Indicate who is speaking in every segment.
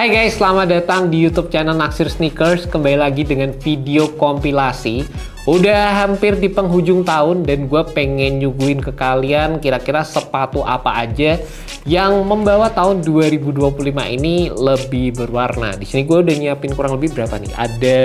Speaker 1: Hai guys, selamat datang di YouTube channel Naksir Sneakers. Kembali lagi dengan video kompilasi. Udah hampir di penghujung tahun dan gue pengen nyuguhin ke kalian kira-kira sepatu apa aja yang membawa tahun 2025 ini lebih berwarna. Di sini gue udah nyiapin kurang lebih berapa nih? Ada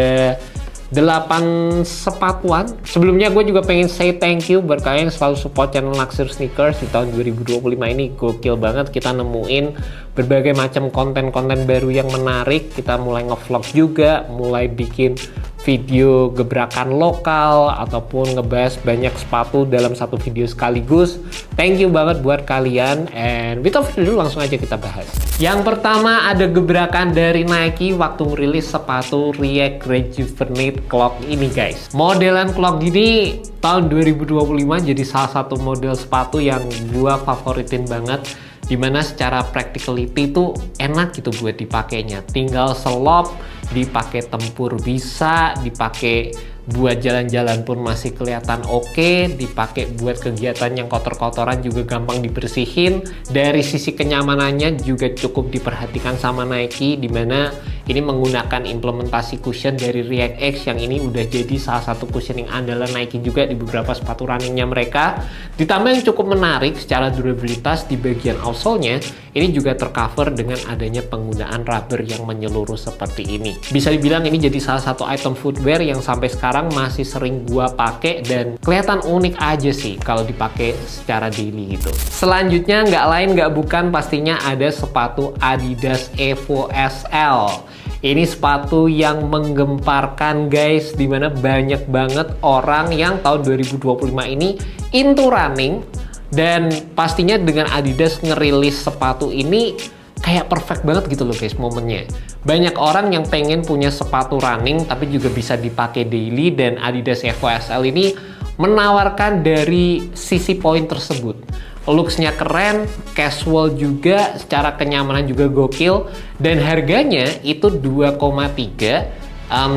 Speaker 1: 8 sepatuan. Sebelumnya gue juga pengen say thank you buat kalian yang selalu support channel Naksir Sneakers. Di tahun 2025 ini gokil banget, kita nemuin berbagai macam konten-konten baru yang menarik. Kita mulai ngevlog juga, mulai bikin video gebrakan lokal ataupun ngebahas banyak sepatu dalam satu video sekaligus. Thank you banget buat kalian, and without further ado langsung aja kita bahas. Yang pertama ada gebrakan dari Nike waktu ngerilis sepatu React Rejuvenate Clog ini guys. Modelan clog ini tahun 2025 jadi salah satu model sepatu yang gua favoritin banget, dimana secara practicality itu enak gitu buat dipakainya. Tinggal selop, dipakai tempur bisa, dipakai buat jalan-jalan pun masih kelihatan oke, dipakai buat kegiatan yang kotor-kotoran juga gampang dibersihin. Dari sisi kenyamanannya juga cukup diperhatikan sama Nike, dimana ini menggunakan implementasi cushion dari React X yang ini udah jadi salah satu cushioning andalan Nike juga di beberapa sepatu runningnya mereka. Ditambah yang cukup menarik secara durabilitas di bagian outsole-nya, ini juga tercover dengan adanya penggunaan rubber yang menyeluruh seperti ini. Bisa dibilang ini jadi salah satu item footwear yang sampai sekarang masih sering gua pakai dan kelihatan unik aja sih kalau dipakai secara daily gitu. Selanjutnya nggak lain nggak bukan pastinya ada sepatu Adidas Evo SL. Ini sepatu yang menggemparkan guys, dimana banyak banget orang yang tahun 2025 ini into running, dan pastinya dengan Adidas ngerilis sepatu ini kayak perfect banget gitu loh guys momennya. Banyak orang yang pengen punya sepatu running tapi juga bisa dipakai daily, dan Adidas Evo SL ini menawarkan dari sisi poin tersebut. Looks-nya keren, casual juga, secara kenyamanan juga gokil, dan harganya itu 2,3.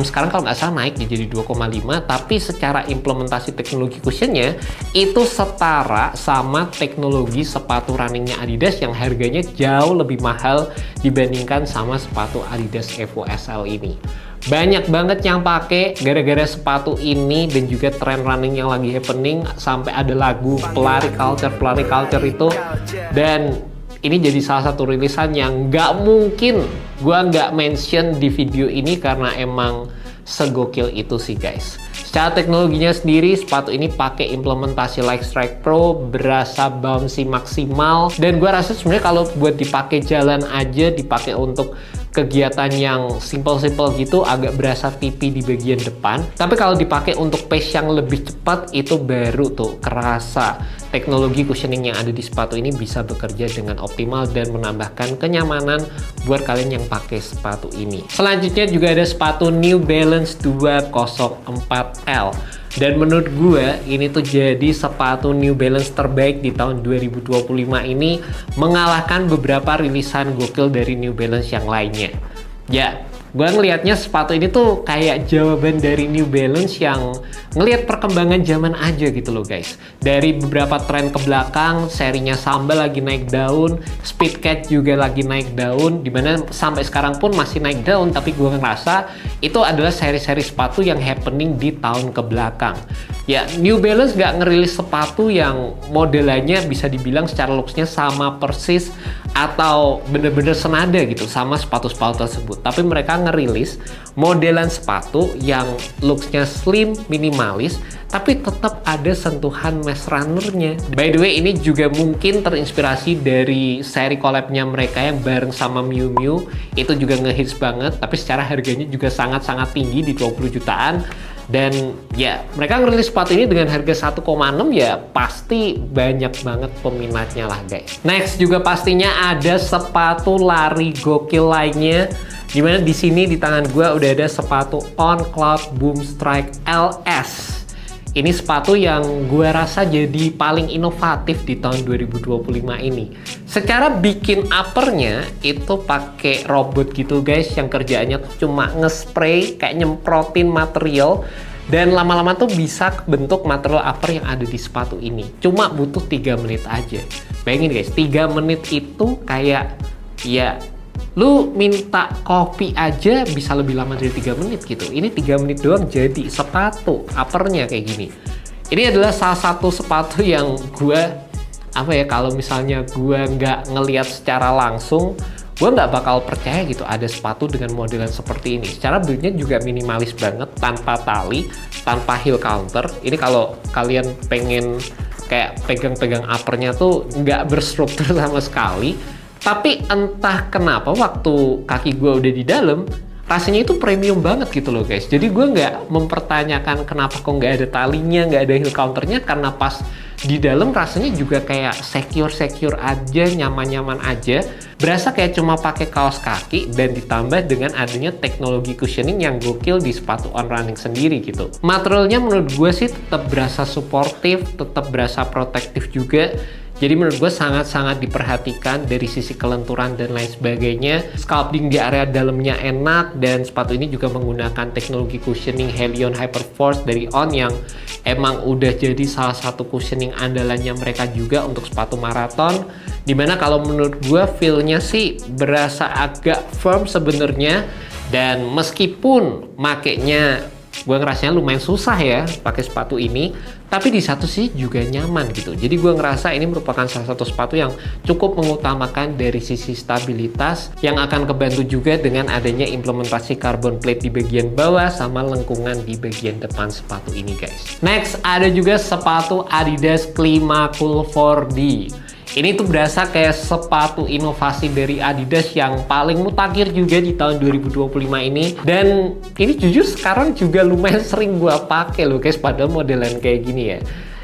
Speaker 1: Sekarang kalau nggak salah naik jadi 2,5, tapi secara implementasi teknologi cushionnya itu setara sama teknologi sepatu runningnya Adidas yang harganya jauh lebih mahal dibandingkan sama sepatu Adidas Evo SL ini. Banyak banget yang pakai gara-gara sepatu ini, dan juga tren running yang lagi happening sampai ada lagu pelari culture itu, dan ini jadi salah satu rilisan yang nggak mungkin gua nggak mention di video ini karena emang segokil itu sih guys. Secara teknologinya sendiri, sepatu ini pakai implementasi Lightstrike Pro, berasa bouncy maksimal, dan gue rasa sebenarnya kalau buat dipakai jalan aja, dipakai untuk kegiatan yang simple-simple gitu agak berasa tipi di bagian depan. Tapi kalau dipakai untuk pace yang lebih cepat itu baru tuh kerasa teknologi cushioning yang ada di sepatu ini bisa bekerja dengan optimal dan menambahkan kenyamanan buat kalian yang pakai sepatu ini. Selanjutnya juga ada sepatu New Balance 204L. Dan menurut gue ini tuh jadi sepatu New Balance terbaik di tahun 2025 ini, mengalahkan beberapa rilisan gokil dari New Balance yang lainnya. Ya, gue ngelihatnya sepatu ini tuh kayak jawaban dari New Balance yang ngelihat perkembangan zaman aja gitu loh guys. Dari beberapa tren ke belakang, serinya Samba lagi naik daun, Speedcat juga lagi naik daun, dimana sampai sekarang pun masih naik daun, tapi gue ngerasa itu adalah seri-seri sepatu yang happening di tahun ke belakang. Ya, New Balance gak ngerilis sepatu yang modelannya bisa dibilang secara looks-nya sama persis atau bener-bener senada gitu sama sepatu-sepatu tersebut, tapi mereka ngerilis modelan sepatu yang looks-nya slim, minimalis, tapi tetap ada sentuhan mesh runner-nya. By the way, ini juga mungkin terinspirasi dari seri collab-nya mereka yang bareng sama Miu Miu. Itu juga ngehits banget, tapi secara harganya juga sangat-sangat tinggi di 20 jutaan. Dan ya, mereka ngerilis sepatu ini dengan harga 1,6, ya pasti banyak banget peminatnya lah guys. Next juga pastinya ada sepatu lari gokil lainnya, dimana di sini di tangan gue udah ada sepatu On Cloud Boom Strike LS. Ini sepatu yang gue rasa jadi paling inovatif di tahun 2025 ini. Secara bikin uppernya itu pakai robot gitu guys, yang kerjaannya tuh cuma nge-spray kayak nyemprotin material, dan lama-lama tuh bisa bentuk material upper yang ada di sepatu ini. Cuma butuh 3 menit aja. Bayangin guys, 3 menit itu kayak ya Lu minta kopi aja bisa lebih lama dari 3 menit gitu. Ini 3 menit doang jadi sepatu uppernya kayak gini. Ini adalah salah satu sepatu yang kalau misalnya gue nggak ngelihat secara langsung, gue nggak bakal percaya gitu ada sepatu dengan modelan seperti ini. Secara build-nya juga minimalis banget, tanpa tali, tanpa heel counter. Ini kalau kalian pengen kayak pegang-pegang uppernya tuh nggak berstruktur sama sekali. Tapi entah kenapa waktu kaki gue udah di dalam, rasanya itu premium banget gitu loh guys. Jadi gue nggak mempertanyakan kenapa kok nggak ada talinya, nggak ada heel counternya, karena pas di dalam rasanya juga kayak secure aja, nyaman-nyaman aja. Berasa kayak cuma pakai kaos kaki dan ditambah dengan adanya teknologi cushioning yang gokil di sepatu On Running sendiri gitu. Materialnya menurut gue sih tetap berasa suportif, tetap berasa protektif juga. Jadi menurut gue sangat-sangat diperhatikan dari sisi kelenturan dan lain sebagainya. Sculpting di area dalamnya enak, dan sepatu ini juga menggunakan teknologi cushioning Helion Hyperforce dari On yang emang udah jadi salah satu cushioning andalannya mereka juga untuk sepatu maraton. Dimana kalau menurut gue feel-nya sih berasa agak firm sebenarnya, dan meskipun makainya gue ngerasanya lumayan susah ya pakai sepatu ini, tapi di satu sisi juga nyaman gitu. Jadi gue ngerasa ini merupakan salah satu sepatu yang cukup mengutamakan dari sisi stabilitas, yang akan kebantu juga dengan adanya implementasi carbon plate di bagian bawah sama lengkungan di bagian depan sepatu ini guys. Next ada juga sepatu Adidas Climacool 4D. Ini tuh berasa kayak sepatu inovasi dari Adidas yang paling mutakhir juga di tahun 2025 ini. Dan ini jujur sekarang juga lumayan sering gue pakai loh guys, padahal modelan kayak gini ya.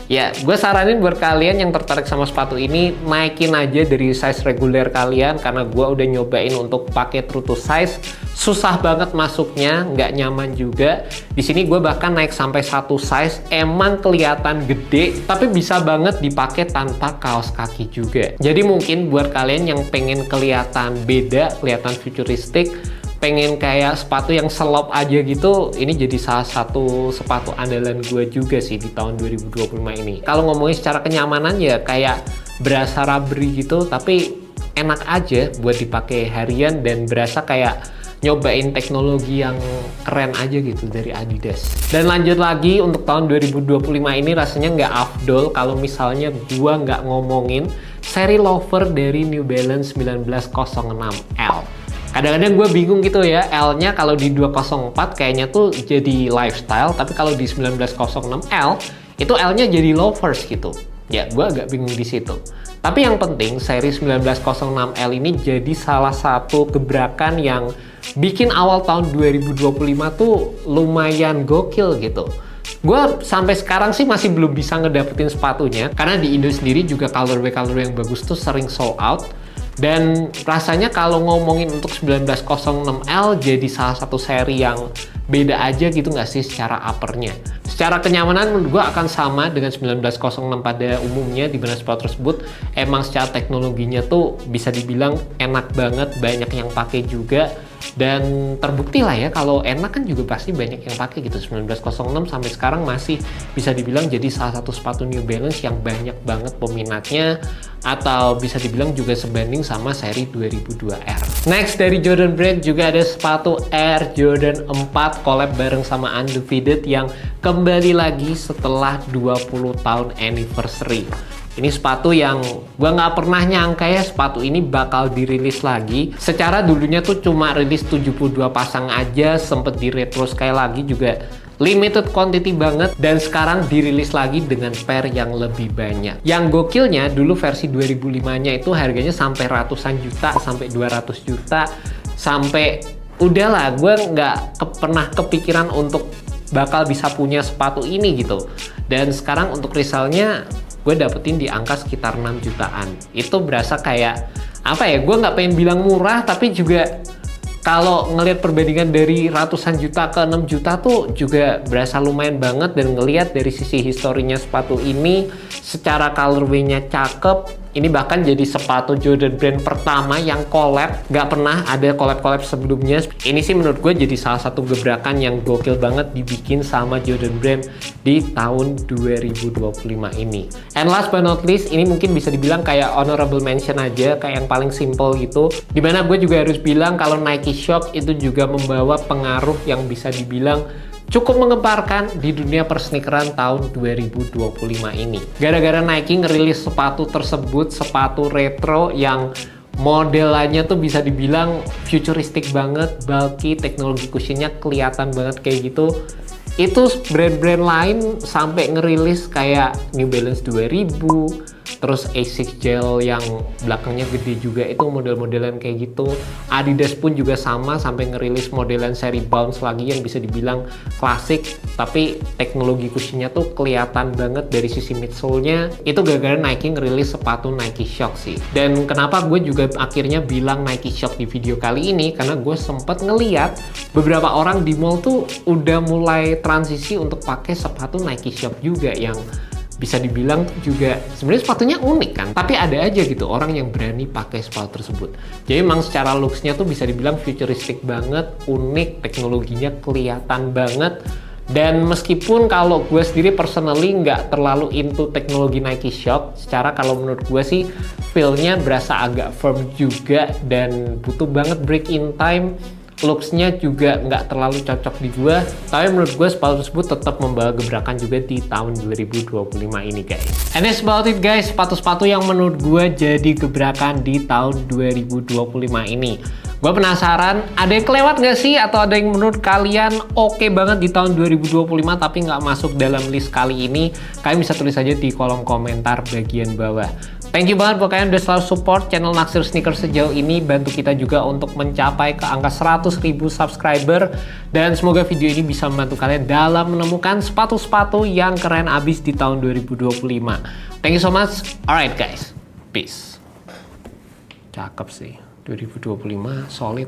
Speaker 1: Ya, gue saranin buat kalian yang tertarik sama sepatu ini, naikin aja dari size reguler kalian, karena gue udah nyobain untuk pakai true to size. Susah banget masuknya, nggak nyaman juga. Di sini gue bahkan naik sampai 1 size, emang kelihatan gede, tapi bisa banget dipakai tanpa kaos kaki juga. Jadi mungkin buat kalian yang pengen kelihatan beda, kelihatan futuristik, pengen kayak sepatu yang selop aja gitu, ini jadi salah satu sepatu andalan gue juga sih di tahun 2025 ini. Kalau ngomongin secara kenyamanan ya kayak berasa rubbery gitu, tapi enak aja buat dipakai harian dan berasa kayak nyobain teknologi yang keren aja gitu dari Adidas. Dan lanjut lagi untuk tahun 2025 ini rasanya nggak afdol kalau misalnya gua nggak ngomongin seri loafer dari New Balance 1906L. Kadang-kadang gue bingung gitu ya, L-nya kalau di 204 kayaknya tuh jadi lifestyle, tapi kalau di 1906L itu L-nya jadi loafers gitu. Ya, gue agak bingung di situ. Tapi yang penting seri 1906L ini jadi salah satu gebrakan yang bikin awal tahun 2025 tuh lumayan gokil gitu. Gue sampai sekarang sih masih belum bisa ngedapetin sepatunya, karena di Indo sendiri juga colorway yang bagus tuh sering sold out. Dan rasanya kalau ngomongin untuk 1906L jadi salah satu seri yang beda aja gitu nggak sih secara uppernya. Secara kenyamanan menurut gue akan sama dengan 1906 pada umumnya, di mana sepatu tersebut emang secara teknologinya tuh bisa dibilang enak banget, banyak yang pakai juga. Dan terbukti lah ya, kalau enak kan juga pasti banyak yang pakai gitu. 1906 sampai sekarang masih bisa dibilang jadi salah satu sepatu New Balance yang banyak banget peminatnya, atau bisa dibilang juga sebanding sama seri 2002R. Next dari Jordan Brand juga ada sepatu Air Jordan 4 collab bareng sama Undefeated yang kembali lagi setelah 20 tahun anniversary. Ini sepatu yang gue nggak pernah nyangka ya sepatu ini bakal dirilis lagi. Secara dulunya tuh cuma rilis 72 pasang aja, sempet di retro sekali lagi juga limited quantity banget, dan sekarang dirilis lagi dengan pair yang lebih banyak. Yang gokilnya dulu versi 2005-nya itu harganya sampai ratusan juta, sampai 200 juta, sampai udahlah gue nggak pernah kepikiran untuk bakal bisa punya sepatu ini gitu. Dan sekarang untuk resellnya gue dapetin di angka sekitar 6 jutaan. Itu berasa kayak apa ya, gue nggak pengen bilang murah, tapi juga kalau ngelihat perbandingan dari ratusan juta ke 6 juta tuh juga berasa lumayan banget. Dan ngelihat dari sisi historinya sepatu ini, secara colorway-nya cakep, Ini bahkan jadi sepatu Jordan Brand pertama yang collab. Nggak pernah ada collab-collab sebelumnya. Ini sih menurut gue jadi salah satu gebrakan yang gokil banget dibikin sama Jordan Brand di tahun 2025 ini. And last but not least, ini mungkin bisa dibilang kayak honorable mention aja, kayak yang paling simple gitu. Dimana gue juga harus bilang kalau Nike Shop itu juga membawa pengaruh yang bisa dibilang cukup menggemparkan di dunia persnikeran tahun 2025 ini. Gara-gara Nike ngerilis sepatu tersebut, sepatu retro yang modelannya tuh bisa dibilang futuristik banget, bulky, teknologi cushionnya kelihatan banget kayak gitu. Itu brand-brand lain sampai ngerilis kayak New Balance 2000, terus Asics Gel yang belakangnya gede juga, itu model-modelan kayak gitu. Adidas pun juga sama, sampai ngerilis modelan seri Bounce lagi yang bisa dibilang klasik, tapi teknologi cushionnya tuh kelihatan banget dari sisi midsole-nya. Itu gara-gara Nike ngerilis sepatu Nike Shox sih. Dan kenapa gue juga akhirnya bilang Nike Shox di video kali ini, karena gue sempet ngeliat beberapa orang di mall tuh udah mulai transisi untuk pakai sepatu Nike Shox juga, yang bisa dibilang juga sebenarnya sepatunya unik kan, tapi ada aja gitu orang yang berani pakai sepatu tersebut. Jadi emang secara looks-nya tuh bisa dibilang futuristik banget, unik, teknologinya kelihatan banget. Dan meskipun kalau gue sendiri personally nggak terlalu into teknologi Nike Shox, secara kalau menurut gue sih feel-nya berasa agak firm juga dan butuh banget break in time. Looks-nya juga nggak terlalu cocok di gue, tapi menurut gue sepatu tersebut tetap membawa gebrakan juga di tahun 2025 ini guys. And that's about it guys, sepatu-sepatu yang menurut gue jadi gebrakan di tahun 2025 ini. Gue penasaran, ada yang kelewat nggak sih? Atau ada yang menurut kalian oke banget di tahun 2025 tapi nggak masuk dalam list kali ini? Kalian bisa tulis aja di kolom komentar bagian bawah. Thank you banget buat kalian udah selalu support channel Naksir Sneakers sejauh ini. Bantu kita juga untuk mencapai ke angka 100.000 subscriber. Dan semoga video ini bisa membantu kalian dalam menemukan sepatu-sepatu yang keren abis di tahun 2025. Thank you so much. Alright guys, peace. Cakep sih, 2025 solid.